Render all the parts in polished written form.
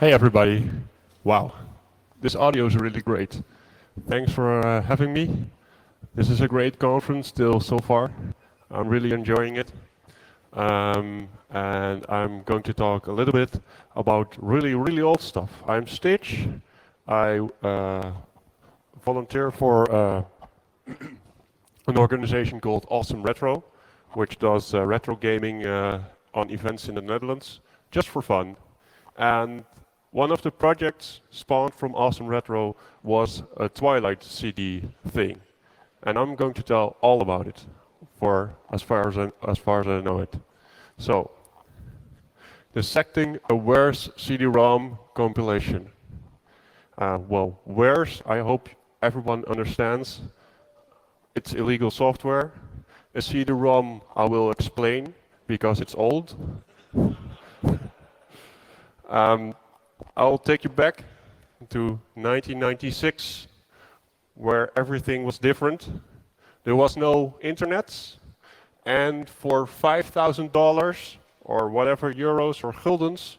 Hey everybody. Wow, this audio is really great. Thanks for having me. This is a great conference still so far. I'm really enjoying it. And I'm going to talk a little bit about really old stuff. I'm Stitch. I volunteer for an organization called Awesome Retro, which does retro gaming on events in the Netherlands, just for fun. And one of the projects spawned from Awesome Retro was a Twilight CD thing. And I'm going to tell all about it, for as far as I know it. So, dissecting a warez CD-ROM compilation. Well, warez, I hope everyone understands. It's illegal software. A CD-ROM I will explain because it's old. I'll take you back to 1996, where everything was different. There was no internet, and for $5,000 or whatever euros or guldens,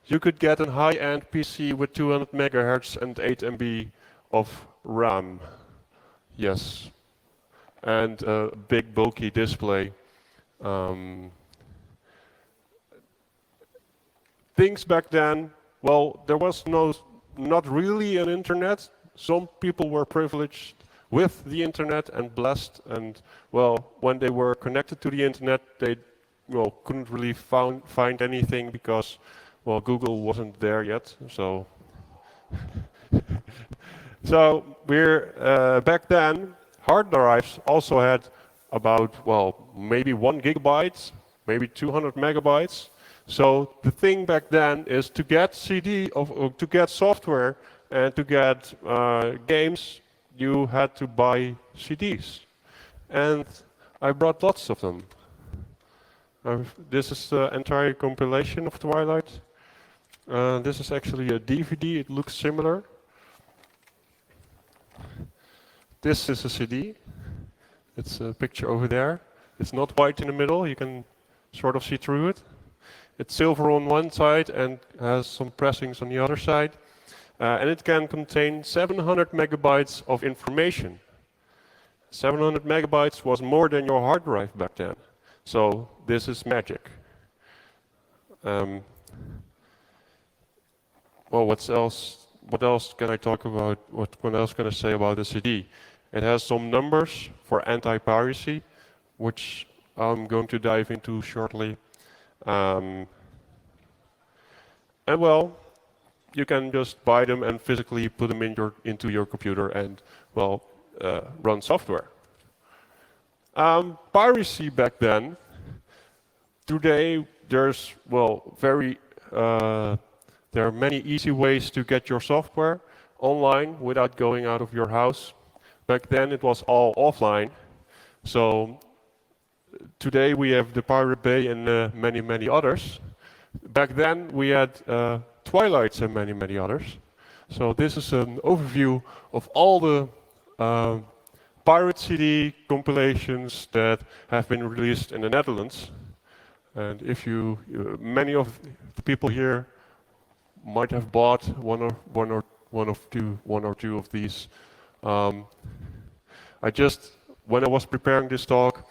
you could get a high-end PC with 200 megahertz and 8 MB of RAM. Yes, and a big bulky display. Things back then, well, there was not really an internet. Some people were privileged with the internet and blessed, and well, when they were connected to the internet, they couldn't really find anything because well, Google wasn't there yet. So we're back then. Hard drives also had about maybe 1 gigabyte, maybe 200 megabytes. So the thing back then is to get to get software and to get games, you had to buy CDs. And I brought lots of them. This is the entire compilation of Twilight. This is actually a DVD, it looks similar. This is a CD. It's a picture over there. It's not white in the middle, you can sort of see through it. It's silver on one side and has some pressings on the other side. And it can contain 700 megabytes of information. 700 megabytes was more than your hard drive back then. So this is magic. Well, what else can I talk about? What else can I say about the CD? It has some numbers for anti-piracy, which I'm going to dive into shortly. And well, you can just buy them and physically put them into your computer and run software. Piracy back then. Today there's there are many easy ways to get your software online without going out of your house. Back then it was all offline. So today we have the Pirate Bay and many others. Back then we had Twilights and many others. So this is an overview of all the pirate CD compilations that have been released in the Netherlands. And if many of the people here might have bought one or two of these. When I was preparing this talk,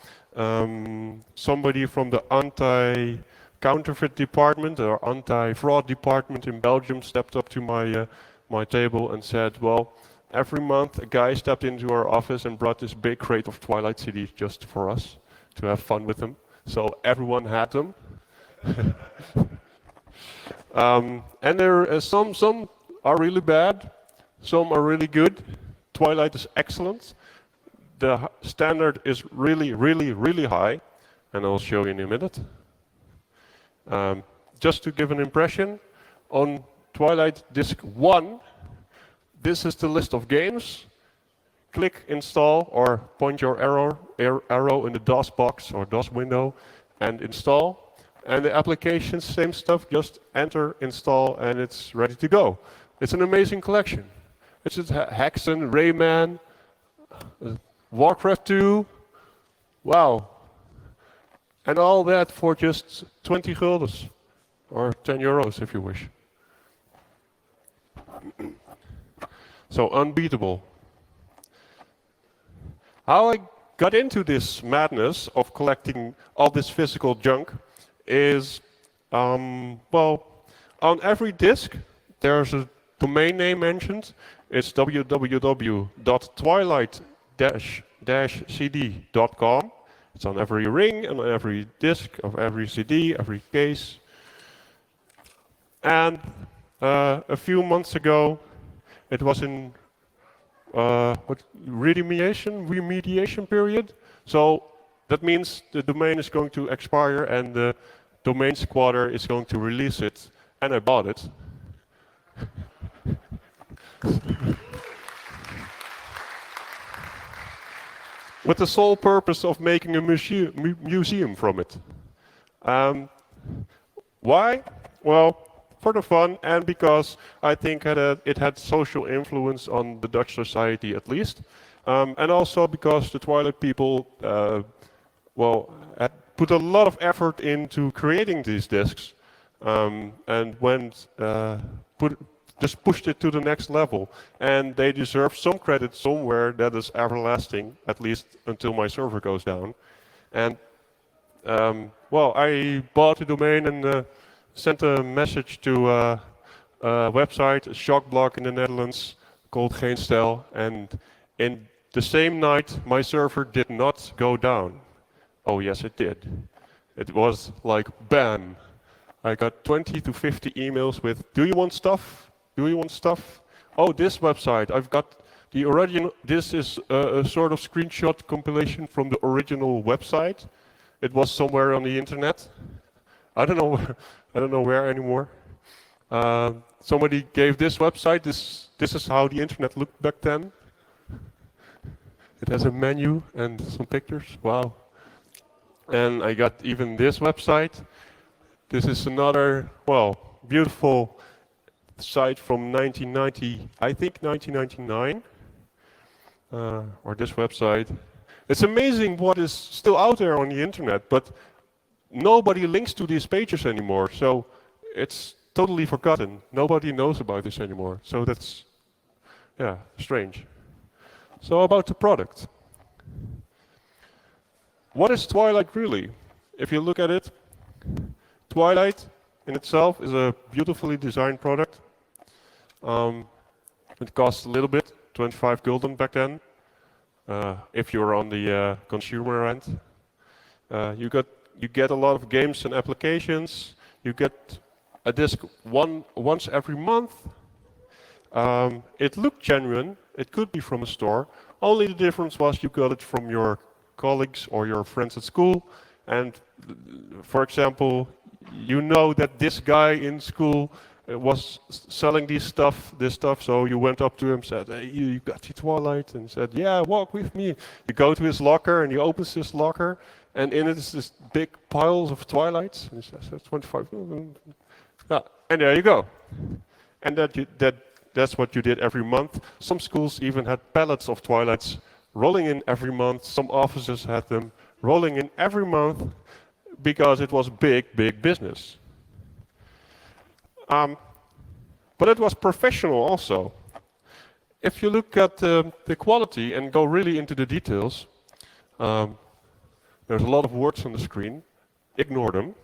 somebody from the anti-counterfeit department or anti-fraud department in Belgium stepped up to my table and said, well, every month a guy stepped into our office and brought this big crate of Twilight CDs just for us to have fun with them. So everyone had them. And there some are really bad, some are really good. Twilight is excellent. The standard is really high, and I'll show you in a minute. Just to give an impression, on Twilight Disk 1, this is the list of games. Click install or point your arrow in the DOS box or DOS window and install. And the application, same stuff, just enter, install, and it's ready to go. It's an amazing collection. It's just Hexen, Rayman, Warcraft 2, wow. And all that for just 20 guldens, or 10 euros if you wish. So unbeatable. How I got into this madness of collecting all this physical junk is, well, on every disk there's a domain name mentioned. It's www.twilight-cd.com. It's on every ring and on every disk of every CD, every case. And a few months ago, it was in what remediation period. So that means the domain is going to expire and the domain squatter is going to release it. And I bought it. With the sole purpose of making a museum from it. Why? Well, for the fun and because I think it had social influence on the Dutch society at least. And also because the Twilight people, well, had put a lot of effort into creating these discs and just pushed it to the next level. And they deserve some credit somewhere that is everlasting, at least until my server goes down. And well, I bought the domain and sent a message to a website, a shock blog in the Netherlands called Geen Stijl. And in the same night, my server did not go down. Oh yes, it did. It was like bam. I got 20 to 50 emails with, do you want stuff? Do you want stuff? Oh, this website, I've got the original, this is a sort of screenshot compilation from the original website. It was somewhere on the internet. I don't know where anymore. Somebody gave this website, this is how the internet looked back then. It has a menu and some pictures, wow. And I got even this website. This is another, well, beautiful site from 1990, I think 1999, or this website. It's amazing what is still out there on the internet, but nobody links to these pages anymore, so it's totally forgotten. Nobody knows about this anymore, so that's, yeah, strange. So about the product. What is Twilight really? If you look at it, Twilight in itself is a beautifully designed product. It costs a little bit, 25 gulden back then, if you're on the consumer end. You get a lot of games and applications. You get a disc once every month. It looked genuine. It could be from a store. Only the difference was you got it from your colleagues or your friends at school. And for example, you know that this guy in school was selling this stuff, so you went up to him and said, hey, you got the Twilight? And he said, yeah, walk with me. You go to his locker and he opens his locker and in it is this big piles of Twilights. And he says, that's 25. Yeah, and there you go. And that's what you did every month. Some schools even had pallets of Twilights rolling in every month. Some offices had them rolling in every month because it was big business. But it was professional also. If you look at the quality and go really into the details, there's a lot of words on the screen. Ignore them.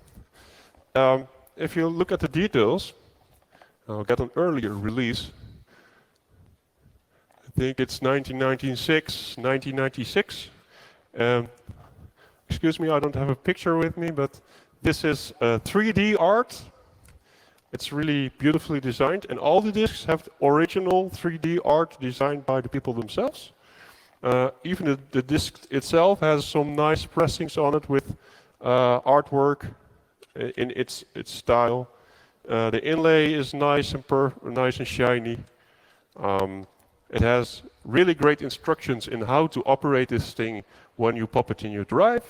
If you look at the details, I'll get an earlier release. I think it's 1996. Excuse me, I don't have a picture with me, but this is 3D art. It's really beautifully designed, and all the discs have original 3D art designed by the people themselves. Even the disc itself has some nice pressings on it with artwork in its style. The inlay is nice and shiny. It has really great instructions in how to operate this thing when you pop it in your drive.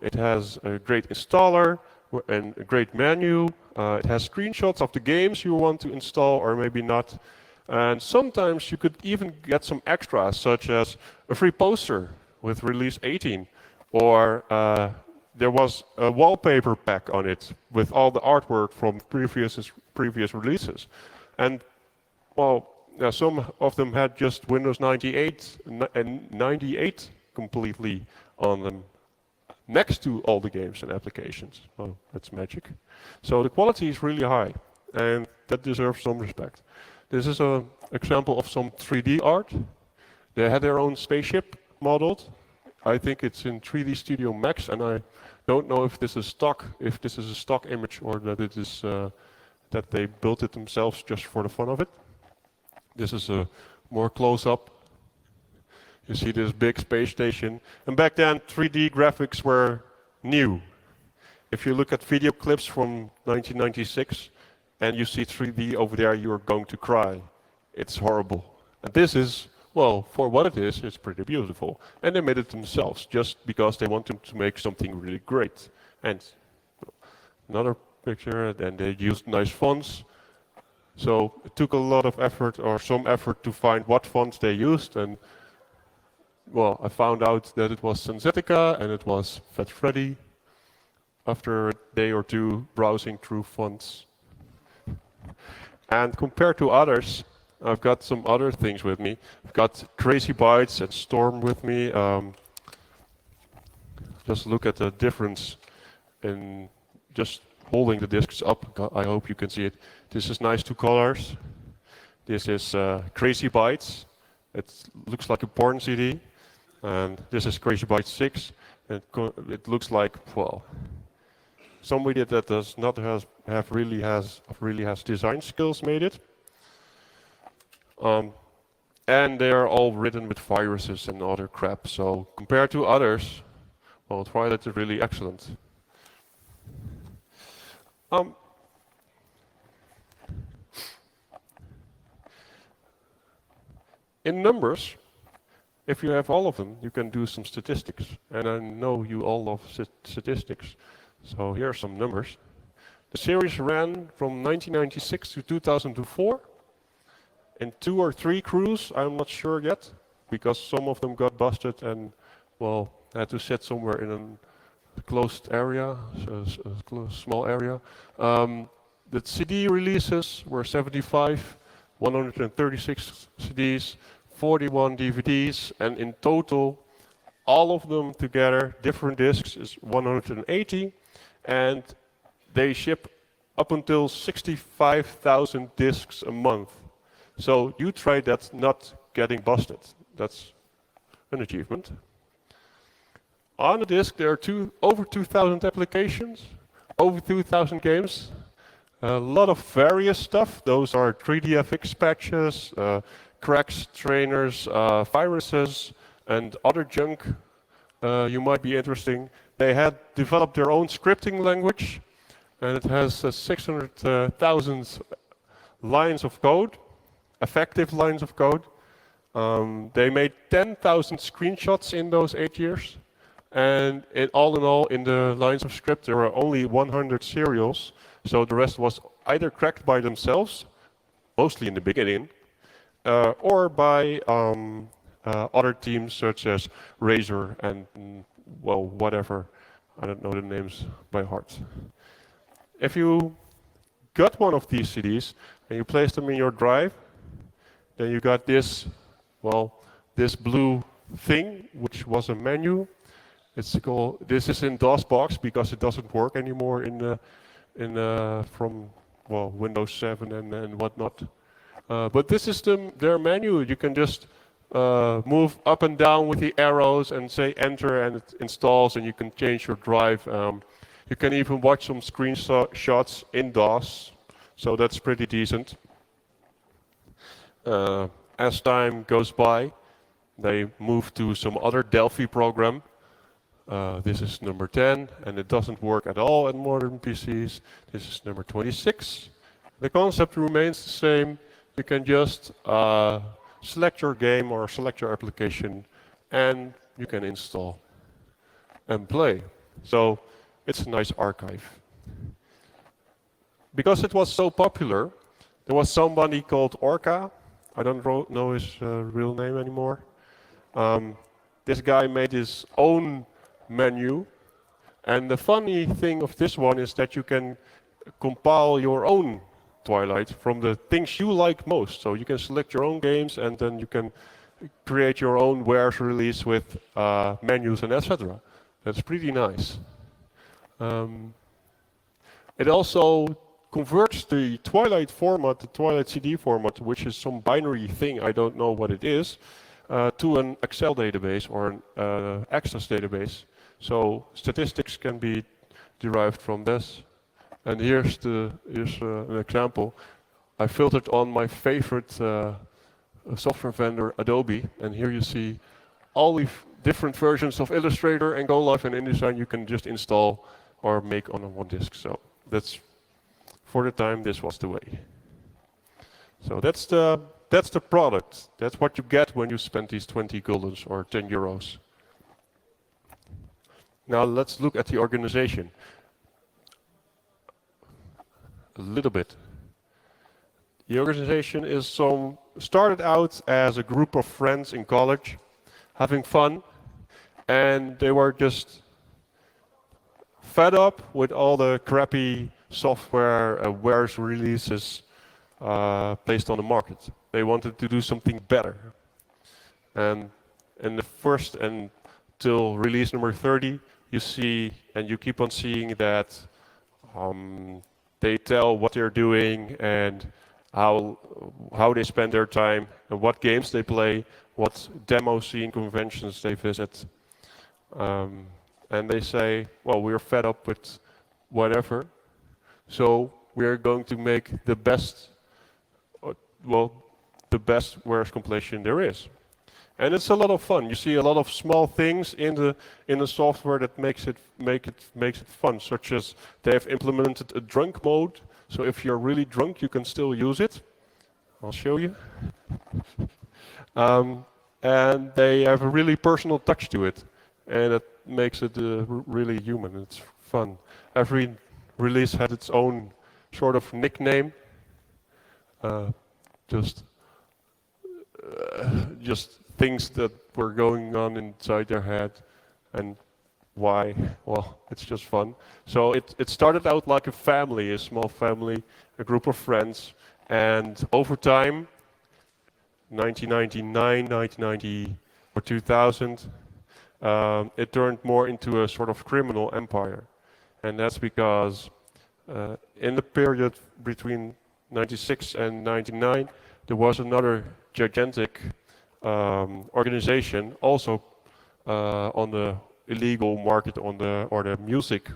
It has a great installer and a great menu. It has screenshots of the games you want to install or maybe not. And sometimes you could even get some extras, such as a free poster with release 18, or there was a wallpaper pack on it with all the artwork from previous releases. And well, yeah, some of them had just Windows 98 and 98 completely on them, next to all the games and applications. Oh, that's magic. So the quality is really high, and that deserves some respect. This is an example of some 3D art. They had their own spaceship modeled. I think it's in 3D Studio Max, and I don't know if this is stock, if this is a stock image, or that it is that they built it themselves just for the fun of it. This is a more close-up. You see this big space station, and back then 3D graphics were new. If you look at video clips from 1996 and you see 3D over there, you're going to cry. It's horrible. And this is, well, for what it is, it's pretty beautiful. And they made it themselves just because they wanted to make something really great. And another picture, and they used nice fonts. So it took a lot of effort, or some effort, to find what fonts they used. And well, I found out that it was Sensetica and it was Fat Freddy after a day or two browsing through fonts. And compared to others, I've got some other things with me. I've got Crazy Bytes and Storm with me. Just look at the difference in just holding the discs up. I hope you can see it. This is nice two colors. This is Crazy Bytes. It looks like a porn CD. And this is Crazy Bytes 6. It looks like, well, somebody that does not really has design skills made it. And they are all written with viruses and other crap. So compared to others, well, Twilight is really excellent. In numbers, if you have all of them, you can do some statistics. And I know you all love statistics. So here are some numbers. The series ran from 1996 to 2004. In 2 or 3 crews, I'm not sure yet, because some of them got busted and, well, had to sit somewhere in a closed area, so a small area. The CD releases were 75, 136 CDs, 41 DVDs, and in total, all of them together, different discs, is 180, and they ship up until 65,000 discs a month. So you try that not getting busted. That's an achievement. On the disk, there are over 2,000 applications, over 2,000 games, a lot of various stuff. Those are 3DFX patches, cracks, trainers, viruses, and other junk you might be interesting. They had developed their own scripting language, and it has 600,000 lines of code, effective lines of code. They made 10,000 screenshots in those 8 years. And all in all, in the lines of script, there were only 100 serials. So the rest was either cracked by themselves, mostly in the beginning, or by other teams such as Razor and, well, whatever. I don't know the names by heart. If you got one of these CDs and you placed them in your drive, then you got this, well, this blue thing, which was a menu. It's called, this is in DOSBox because it doesn't work anymore from, well, Windows 7 and whatnot. But this is their menu. You can just move up and down with the arrows and say enter, and it installs, and you can change your drive. You can even watch some screenshots in DOS, so that's pretty decent. As time goes by, they move to some other Delphi program. This is number 10, and it doesn't work at all in modern PCs. This is number 26. The concept remains the same. You can just select your game or select your application, and you can install and play. So it's a nice archive. Because it was so popular, there was somebody called Orca. I don't know his real name anymore. This guy made his own menu, and the funny thing of this one is that you can compile your own Twilight from the things you like most. So you can select your own games, and then you can create your own warez release with menus and etc. That's pretty nice. It also converts the Twilight format, the Twilight CD format, which is some binary thing, I don't know what it is, to an Excel database or an Access database. So statistics can be derived from this. And here's an example. I filtered on my favorite software vendor, Adobe, and here you see all the different versions of Illustrator and GoLive and InDesign you can just install or make on one disk. So that's, for the time, this was the way. So that's the product. That's what you get when you spend these 20 guldens or 10 euros. Now let's look at the organization a little bit. The organization is started out as a group of friends in college having fun, and they were just fed up with all the crappy software warez releases placed on the market. They wanted to do something better. And in the first until release number 30, you see and you keep on seeing that they tell what they're doing and how they spend their time and what games they play, what demo scene conventions they visit. And they say, well, we're fed up with whatever, so we're going to make the best, the best warez compilation there is. And it's a lot of fun. You see a lot of small things in the software that makes it fun, such as they have implemented a drunk mode. So if you're really drunk, you can still use it. I'll show you. And they have a really personal touch to it, and it makes it really human. It's fun. Every release had its own sort of nickname. Just things that were going on inside their head, and why? Well, it's just fun. So it started out like a family, a small family, a group of friends, and over time, 1999, 1990, or 2000, it turned more into a sort of criminal empire. And that's because in the period between 96 and 99, there was another gigantic organization also on the illegal market, or the music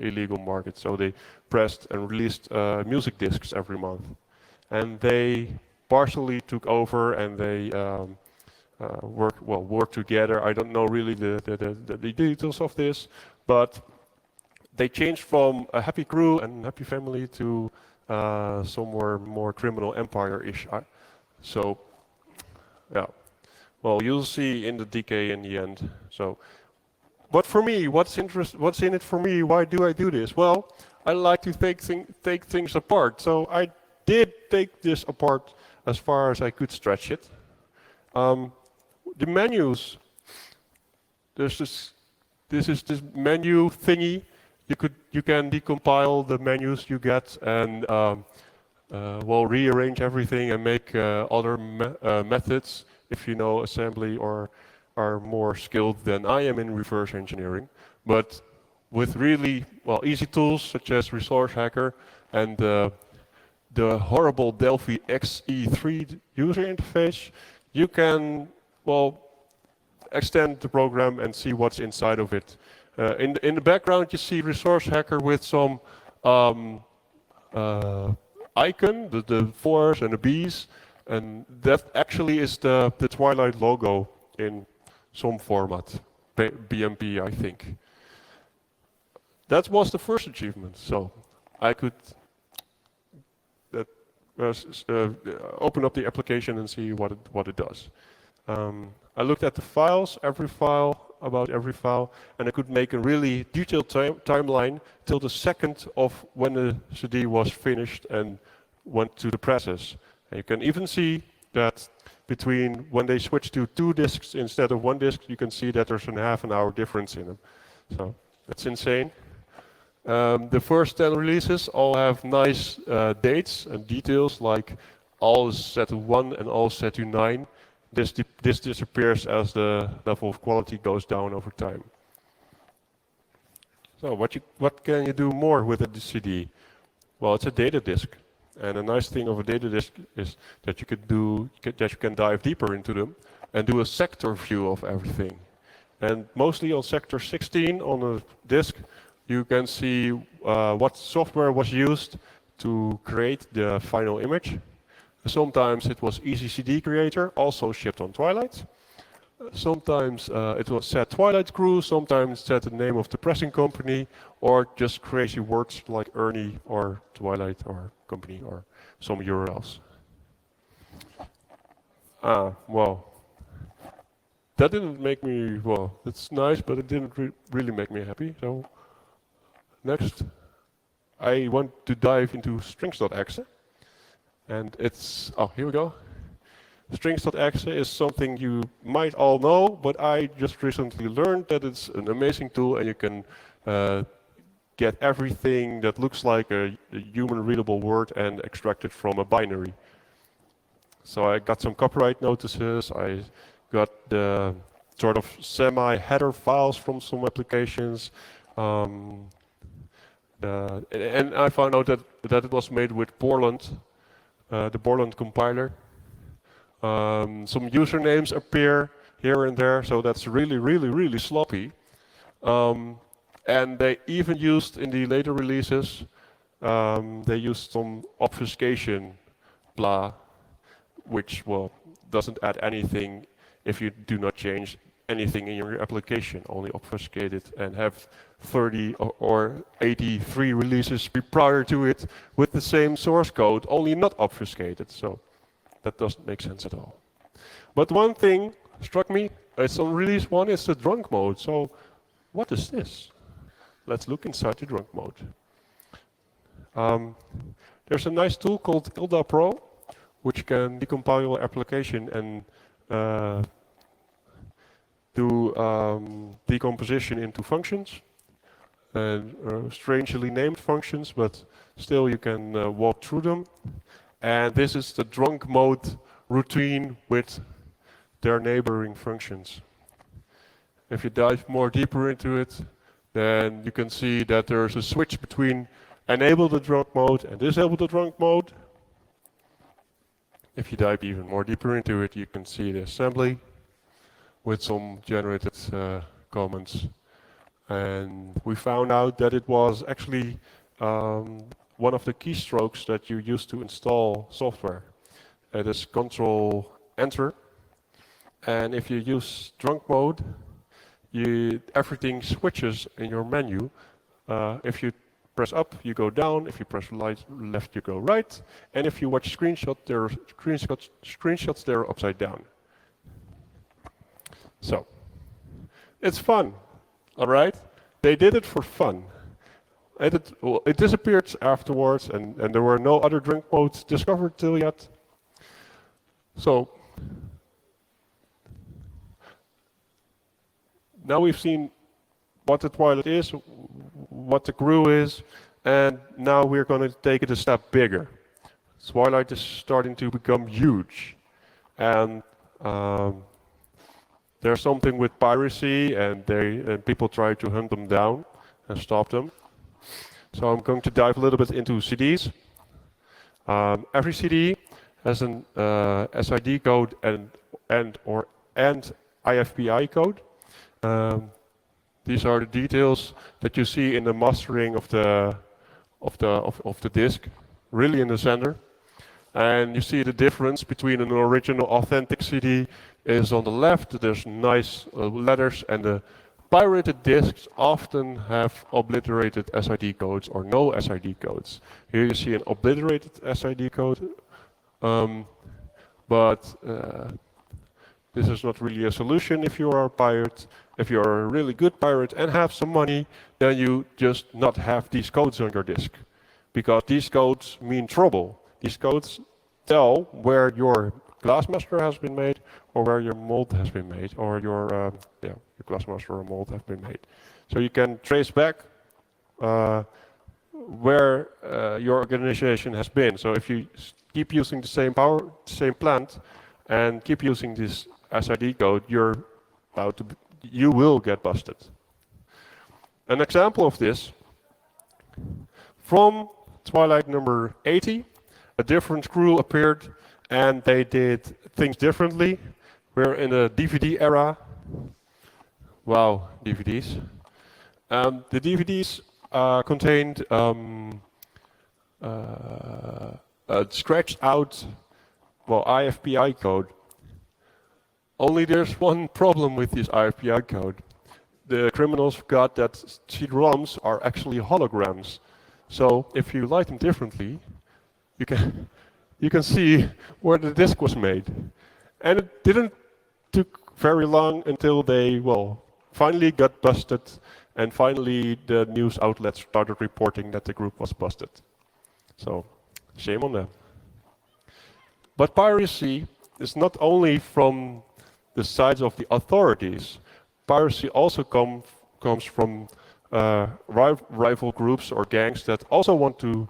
illegal market. So they pressed and released music discs every month, and they partially took over, and they work together. I don't know really the details of this, but they changed from a happy crew and happy family to somewhere more criminal empire-ish. So, yeah. Well, you'll see in the decay in the end. So, but for me, what's in it for me? Why do I do this? Well, I like to take things apart. So I did take this apart as far as I could stretch it. The menus. This is this menu thingy. You can decompile the menus you get and rearrange everything and make other methods if you know assembly or are more skilled than I am in reverse engineering. But with really easy tools such as Resource Hacker and the horrible Delphi XE3 user interface, you can extend the program and see what's inside of it. In the background, you see Resource Hacker with some icon, the fours and the bees, and that actually is the Twilight logo in some format, BMP, I think. That was the first achievement. So I could open up the application and see what it does. I looked at the files, about every file, and I could make a really detailed timeline till the second of when the CD was finished and went to the presses. And you can even see that between when they switched to 2 discs instead of 1 disc, you can see that there's a half an hour difference in them. So that's insane. The first 10 releases all have nice dates and details, like all is set to 1 and all is set to 9. This disappears as the level of quality goes down over time. So what can you do more with a CD? Well, it's a data disk, and a nice thing of a data disk is that you can dive deeper into them and do a sector view of everything. And mostly on sector 16 on a disk, you can see what software was used to create the final image. Sometimes it was Easy CD Creator, also shipped on Twilight. Sometimes it was set Twilight Crew, sometimes set the name of the pressing company, or just crazy words like Ernie or Twilight or company or some URLs. Well, that didn't make me, well, it's nice, but it didn't really make me happy. So next, I want to dive into strings.exe. And it's, oh, here we go. Strings.exe is something you might all know, but I just recently learned that it's an amazing tool and you can get everything that looks like a human readable word and extract it from a binary. So I got some copyright notices, I got the sort of semi-header files from some applications, and I found out that it was made with Borland, the Borland compiler. Some usernames appear here and there, so that's really sloppy. And they even used in the later releases, they used some obfuscation blah, which, well, doesn't add anything if you do not change anything in your application, only obfuscate it and have 30 or 83 releases prior to it with the same source code, only not obfuscated. So that doesn't make sense at all. But one thing struck me, it's on release 1, it's the drunk mode. So what is this? Let's look inside the drunk mode. There's a nice tool called Ilda Pro, which can decompile your application and do decomposition into functions, and strangely named functions, but still you can walk through them. And this is the drunk mode routine with their neighboring functions. If you dive more deeper into it, then you can see that there's a switch between enable the drunk mode and disable the drunk mode. If you dive even more deeper into it, you can see the assembly with some generated comments. And we found out that it was actually one of the keystrokes that you use to install software. It is Control Enter. And if you use drunk mode, everything switches in your menu. If you press up, you go down. If you press left, you go right. And if you watch screenshots, they're upside down. So, it's fun, all right? They did it for fun. It disappeared afterwards, and there were no other drink modes discovered till yet. So, now we've seen what the Twilight is, what the GRU is, and now we're going to take it a step bigger. Twilight is starting to become huge, and there's something with piracy, and people try to hunt them down and stop them. So I'm going to dive a little bit into CDs. Every CD has an SID code and IFPI code. These are the details that you see in the mastering of the disk, really in the center. And you see the difference between an original authentic CD is on the left. There's nice letters, and the pirated disks often have obliterated SID codes or no SID codes. Here you see an obliterated SID code, but this is not really a solution if you are a pirate. If you are a really good pirate and have some money, then you just not have these codes on your disk, because these codes mean trouble. These codes tell where your glassmaster has been made, or where your mold has been made, or your glassmaster or mold have been made. So you can trace back where your organization has been. So if you keep using the same plant, and keep using this SID code, you will get busted. An example of this, from Twilight number 80, a different crew appeared and they did things differently. We're in a DVD era. Wow, DVDs. The DVDs contained scratched out, well, IFPI code. Only there's one problem with this IFPI code. The criminals forgot that CD-ROMs are actually holograms. So if you light them differently, you can see where the disk was made. And it didn't took very long until they, well, finally got busted, and finally the news outlets started reporting that the group was busted. So, shame on them. But piracy is not only from the sides of the authorities. Piracy also comes from rival groups or gangs that also want to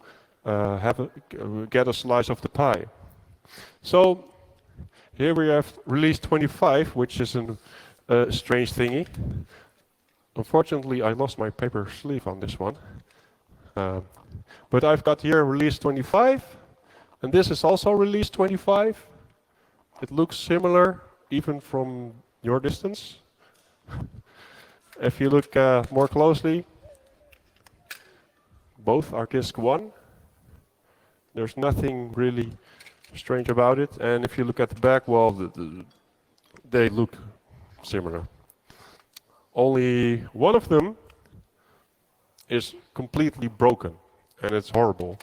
get a slice of the pie. So here we have release 25, which is a strange thingy. Unfortunately, I lost my paper sleeve on this one. But I've got here release 25, and this is also release 25. It looks similar, even from your distance. If you look more closely, both are disk 1. There's nothing really strange about it. And if you look at the back, well, they look similar. Only one of them is completely broken, and it's horrible.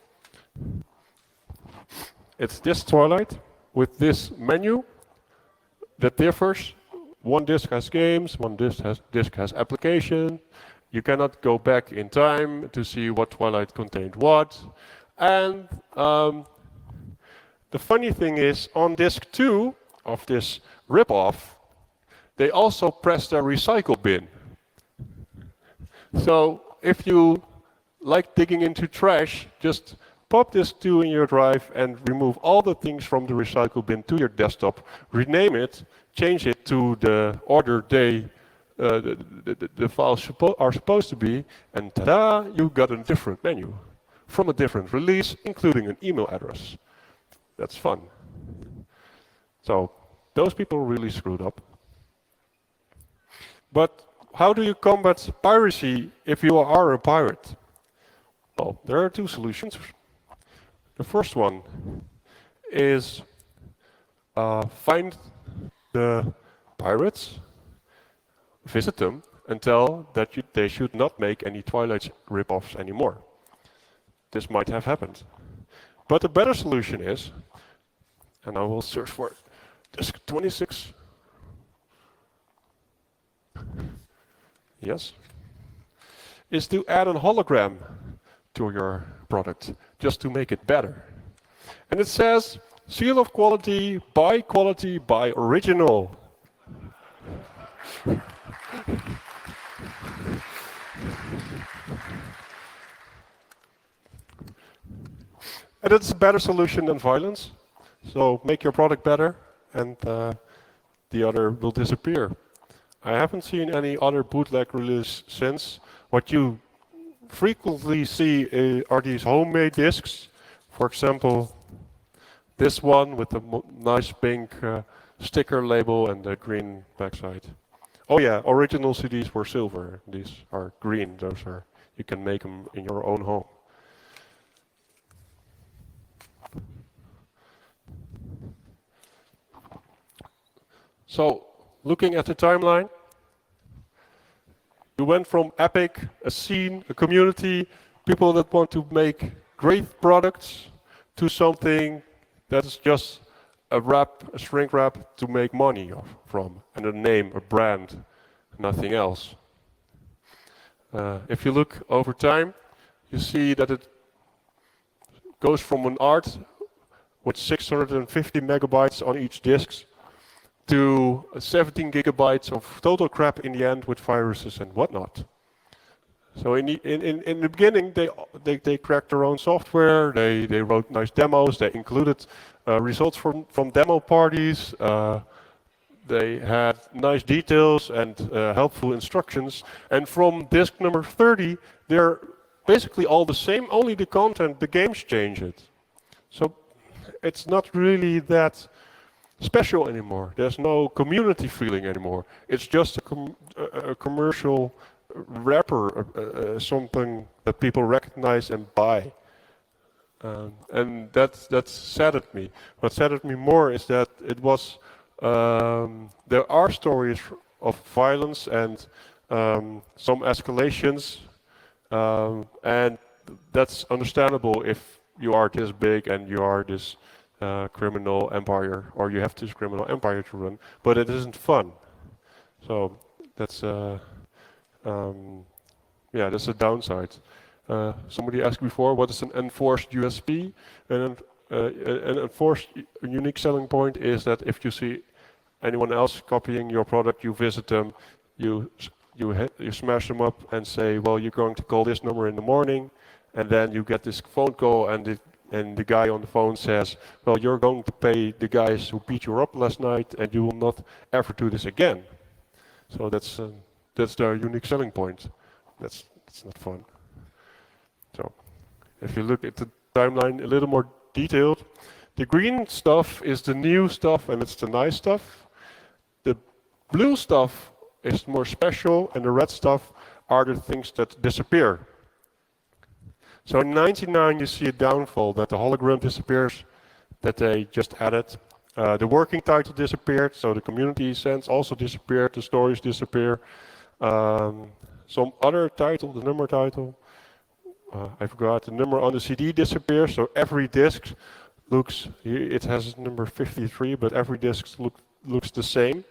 It's this Twilight with this menu that differs. One disk has games, one disk has application. You cannot go back in time to see what Twilight contained what. And the funny thing is, on disk 2 of this ripoff, they also pressed a recycle bin. So if you like digging into trash, just pop disk 2 in your drive and remove all the things from the recycle bin to your desktop, rename it, change it to the order the files are supposed to be, and ta-da, you got a different menu from a different release, including an email address. That's fun. So those people really screwed up. But how do you combat piracy if you are a pirate? Well, there are two solutions. The first one is find the pirates, visit them, and tell that they should not make any Twilight rip-offs anymore. This might have happened. But the better solution is, and I will search for it, disk 26. Yes, is to add a hologram to your product, just to make it better. And it says, seal of quality, by original. And it's a better solution than violence. So make your product better, and the other will disappear. I haven't seen any other bootleg release since. What you frequently see are these homemade discs. For example, this one with the nice pink sticker label and the green backside. Oh yeah, original CDs were silver. These are green. Those are, you can make them in your own home. So, looking at the timeline, you went from epic, a scene, a community, people that want to make great products, to something that is just a shrink wrap to make money from, and a name, a brand, nothing else. If you look over time, you see that it goes from an art with 650 megabytes on each disk to 17 gigabytes of total crap in the end with viruses and whatnot. So in the beginning, they cracked their own software. They wrote nice demos. They included results from demo parties. They had nice details and helpful instructions. And from disk number 30, they're basically all the same. Only the content, the games change it. So it's not really that special anymore. There's no community feeling anymore. It's just a commercial wrapper, something that people recognize and buy. And that's saddened me. What saddened me more is that it was there are stories of violence and some escalations, and that's understandable if you are this big and you are this criminal empire, or you have this criminal empire to run, but it isn't fun. So that's yeah, that's a downside. Somebody asked before, what is an enforced USP? And an enforced unique selling point is that if you see anyone else copying your product, you visit them, you smash them up and say, well, you're going to call this number in the morning, and then you get this phone call, and the guy on the phone says, well, you're going to pay the guys who beat you up last night, and you will not ever do this again. So that's their unique selling point. That's not fun. So if you look at the timeline a little more detailed, the green stuff is the new stuff and it's the nice stuff. The blue stuff is more special, and the red stuff are the things that disappear. So in 99 you see a downfall, that the hologram disappears, that they just added. The working title disappeared, so the community sense also disappeared, the stories disappear. Some other title, the number title, I forgot, the number on the CD disappears, so every disc looks, it has number 53, but every disc looks the same.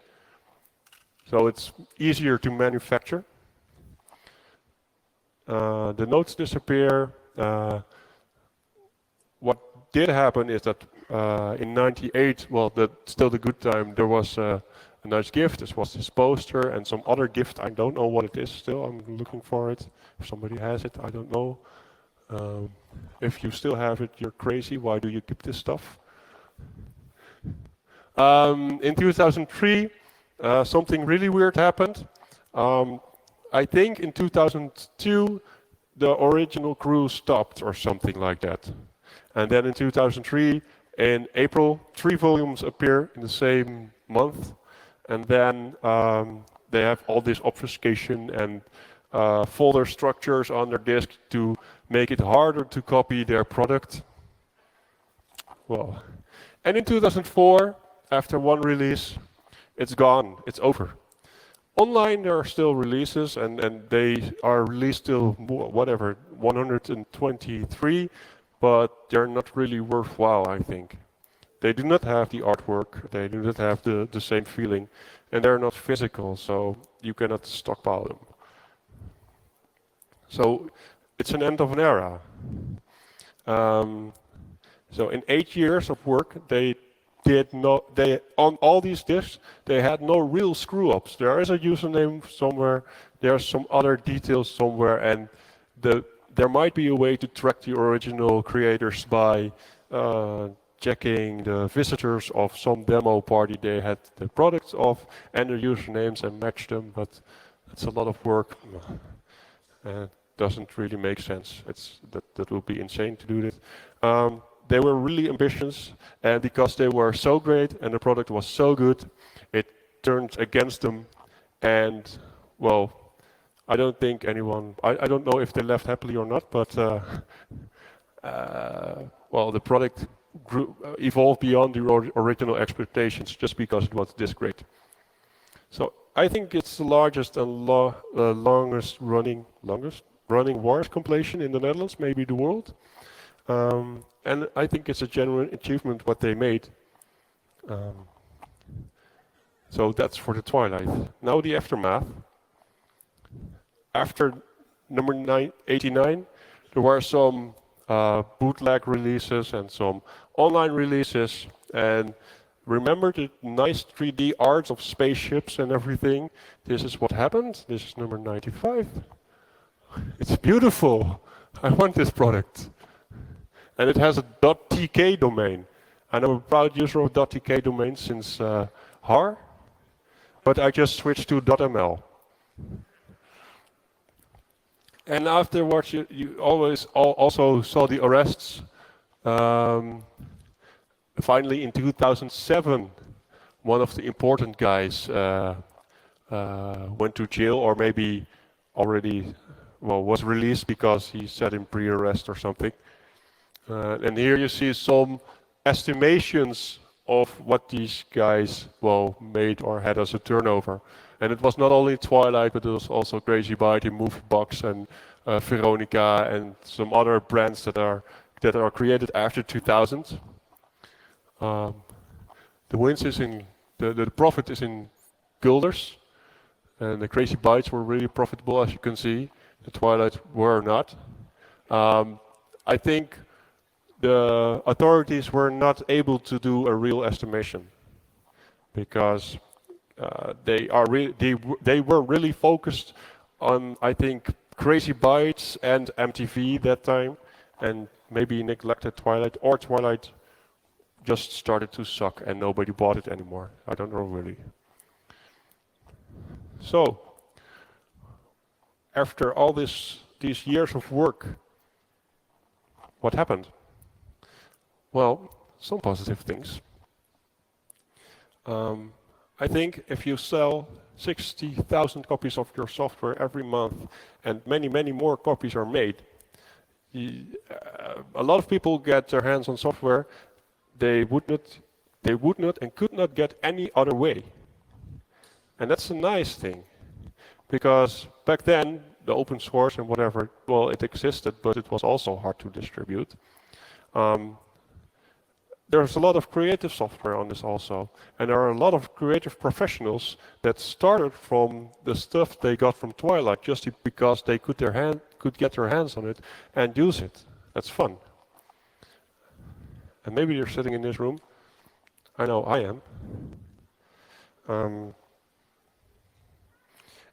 So it's easier to manufacture. The notes disappear. What did happen is that in 98, well, that's still the good time, there was a nice gift. This was this poster and some other gift. I don't know what it is still. I'm looking for it. If somebody has it, I don't know. If you still have it, you're crazy. Why do you keep this stuff? In 2003, something really weird happened. I think in 2002, the original crew stopped or something like that. And then in 2003, in April, 3 volumes appear in the same month. And then they have all this obfuscation and folder structures on their disk to make it harder to copy their product. Well, and in 2004, after one release, it's gone, it's over. Online there are still releases, and they are released till whatever, 123, but they're not really worthwhile, I think. They do not have the artwork, they do not have the same feeling, and they're not physical, so you cannot stockpile them. So it's an end of an era. So in 8 years of work, on all these disks, they had no real screw-ups. There is a username somewhere, there's some other details somewhere, and there might be a way to track the original creators by checking the visitors of some demo party they had the products of and their usernames and match them, but it's a lot of work and doesn't really make sense. That would be insane to do this. They were really ambitious, and because they were so great and the product was so good, it turned against them. And well, I don't think anyone, I don't know if they left happily or not, but well, the product evolved beyond the original expectations just because it was this great. So I think it's the largest and longest running warez compilation in the Netherlands, maybe the world. And I think it's a genuine achievement what they made. So that's for the Twilight. Now the aftermath. After number 89, there were some bootleg releases and some online releases. And remember the nice 3D art of spaceships and everything? This is what happened. This is number 95. it's beautiful. I want this product. And it has a .tk domain. And I'm a proud user of .tk domain since har, but I just switched to .ml. And afterwards, you always also saw the arrests. Finally, in 2007, one of the important guys went to jail, or maybe already was released because he sat in pre-arrest or something. And here you see some estimations of what these guys made or had as a turnover. And it was not only Twilight, but it was also Crazy Byte, Moviebox, and Veronica, and some other brands that are created after 2000. The wins is in the profit is in guilders, and the Crazy Bytes were really profitable, as you can see. The Twilight were not. I think the authorities were not able to do a real estimation because they were really focused on, I think, Crazy Bytes and MTV that time, and maybe neglected Twilight, or Twilight just started to suck and nobody bought it anymore. I don't know really. So after all these years of work, what happened? Well, some positive things. I think if you sell 60,000 copies of your software every month and many, many more copies are made, a lot of people get their hands on software they would not and could not get any other way. And that's a nice thing, because back then the open source and whatever, it existed, but it was also hard to distribute. There's a lot of creative software on this also, and there are a lot of creative professionals that started from the stuff they got from Twilight just because they could get their hands on it and use it. That's fun. And maybe you're sitting in this room. I know I am.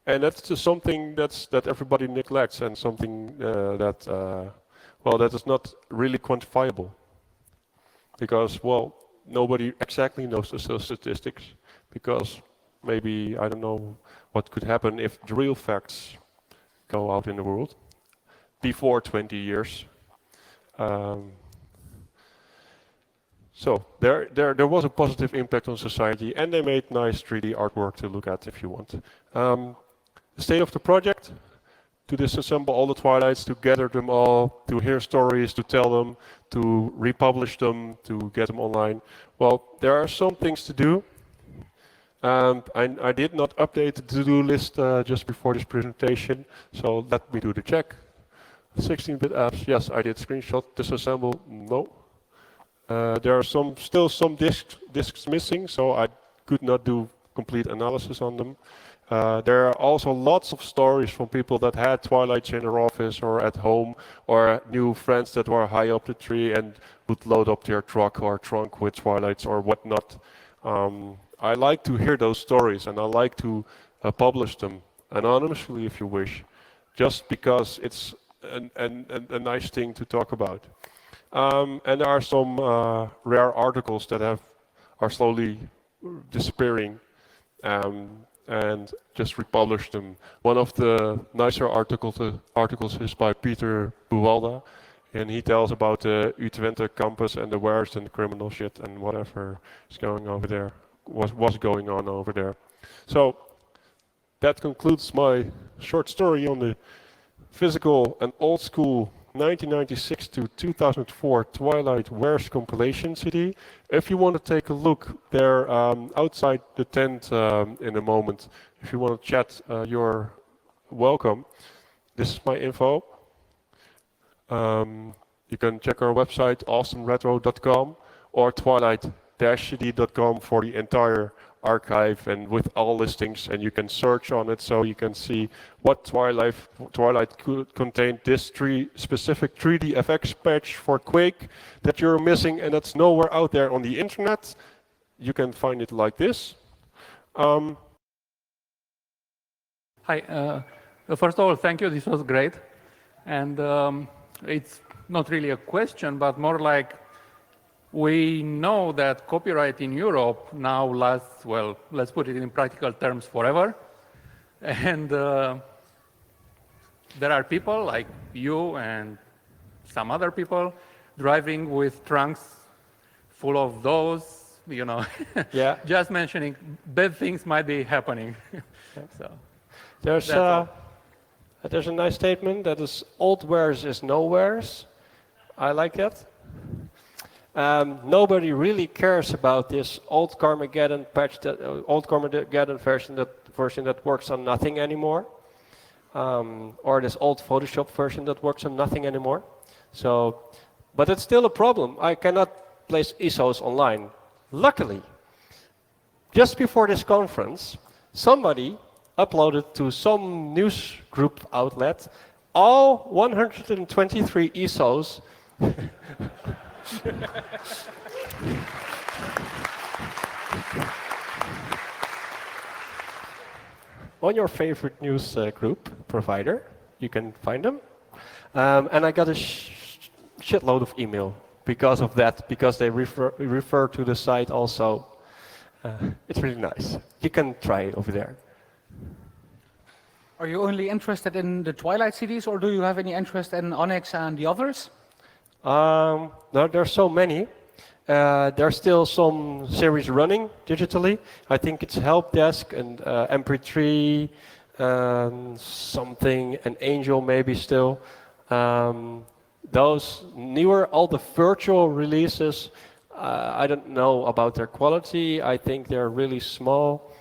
And that's just something that everybody neglects, and something that is not really quantifiable. Because, nobody exactly knows the statistics, because maybe, I don't know what could happen if the real facts go out in the world before 20 years. So there was a positive impact on society, and they made nice 3D artwork to look at if you want. The state of the project: to disassemble all the Twilights, to gather them all, to hear stories, to tell them, to republish them, to get them online. Well, there are some things to do. I did not update the to-do list just before this presentation, so let me do the check. 16-bit apps, yes, I did screenshot. Disassemble, no. There are still some disks missing, so I could not do complete analysis on them. There are also lots of stories from people that had Twilights in their office or at home, or knew friends that were high up the tree and would load up their truck or trunk with Twilights or whatnot. I like to hear those stories, and I like to publish them anonymously if you wish, just because it's a nice thing to talk about. And there are some rare articles that are slowly disappearing, and just republish them. One of the nicer articles is by Peter Buwalda, and he tells about the Utrecht campus and the warez and the criminal shit and whatever is going over there, was going on over there. So that concludes my short story on the physical and old school 1996 to 2004 Twilight warez compilation CD. If you want to take a look, they're outside the tent in a moment. If you want to chat, you're welcome. This is my info. You can check our website, awesomeretro.com, or twilight-cd.com for the entire archive and with all listings, and you can search on it so you can see what Twilight could contain. This specific 3D FX patch for Quake that you're missing and that's nowhere out there on the internet. You can find it like this. Hi. First of all, thank you. This was great. And it's not really a question, but more like we know that copyright in Europe now lasts, well, let's put it in practical terms, forever. And there are people like you and some other people driving with trunks full of those, you know. Yeah. Just mentioning bad things might be happening. So There's a nice statement that is old wares is no wares. I like that. Nobody really cares about this old Carmageddon patch, old Carmageddon version that works on nothing anymore, or this old Photoshop version that works on nothing anymore. So, but it's still a problem. I cannot place ISOs online. Luckily, just before this conference, somebody uploaded to some news group outlet all 123 ISOs on your favorite news group provider. You can find them. And I got a shitload of email because of that, because they refer to the site also. It's really nice. You can try it over there. Are you only interested in the Twilight CDs, or do you have any interest in Onyx and the others? No, there's so many. There's still some series running digitally. I think it's Help Desk and MP3, something, an Angel maybe still. Those newer, all the virtual releases, I don't know about their quality. I think they're really small.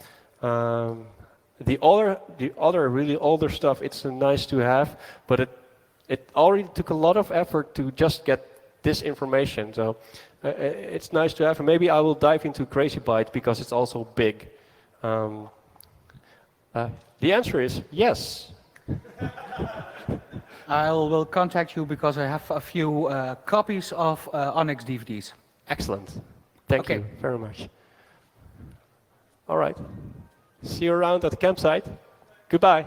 The other really older stuff, it's nice to have, but it already took a lot of effort to just get this information. So it's nice to have, and maybe I will dive into Crazy Byte because it's also big. The answer is yes. I will contact you because I have a few copies of Onyx DVDs. Excellent. Thank you very much. All right. See you around at the campsite. Goodbye.